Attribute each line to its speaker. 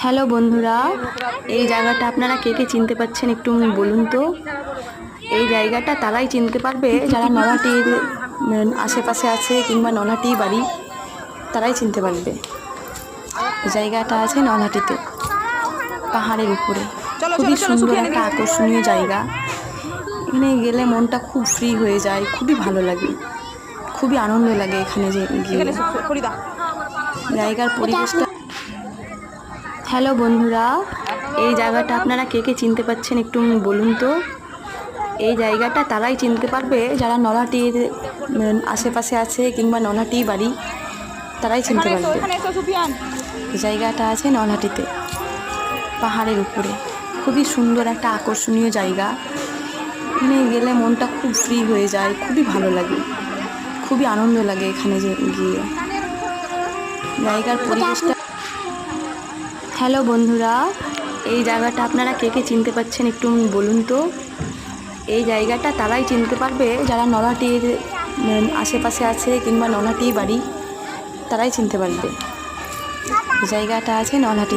Speaker 1: Hello বন্ধুরা, এই জায়গাটা আপনারা কে কে চিনতে পারছেন একটু বলুন তো। এই জায়গাটা তারাই চিনতে পারবে যারা নলহাটির আশেপাশে আছে কিংবা নলহাটি বাড়ি, তারাই চিনতে পারবে। জায়গাটা আছে নলহাটিতে, পাহাড়ের উপরে। খুবই সুন্দর একটা আকর্ষণীয় জায়গা। এখানে গেলে মনটা খুব ফ্রি হয়ে যায়, খুবই ভালো লাগে, খুবই আনন্দ লাগে এখানে গিয়ে। জায়গার পরিবেশটা। হ্যালো বন্ধুরা, এই জায়গাটা আপনারা কে কে চিনতে পারছেন একটু বলুন তো। এই জায়গাটা তারাই চিনতে পারবে যারা নলহাটির আশেপাশে আছে কিংবা নলহাটি বাড়ি, তারাই চিনতে পারবে। জায়গাটা আছে নলহাটিতে, পাহাড়ের উপরে। খুবই সুন্দর একটা আকর্ষণীয় জায়গা। এখানে গেলে মনটা খুব ফ্রি হয়ে যায়, খুবই ভালো লাগে, খুবই আনন্দ লাগে এখানে গিয়ে। জায়গার পরিবেশটা। হ্যালো বন্ধুরা, এই জায়গাটা আপনারা কে কে চিনতে পারছেন একটু বলুন তো। এই জায়গাটা তারাই চিনতে পারবে যারা নলহাটির আশেপাশে আছে কিংবা নলহাটি বাড়ি, তারাই চিনতে পারবে। জায়গাটা আছে নলহাটি।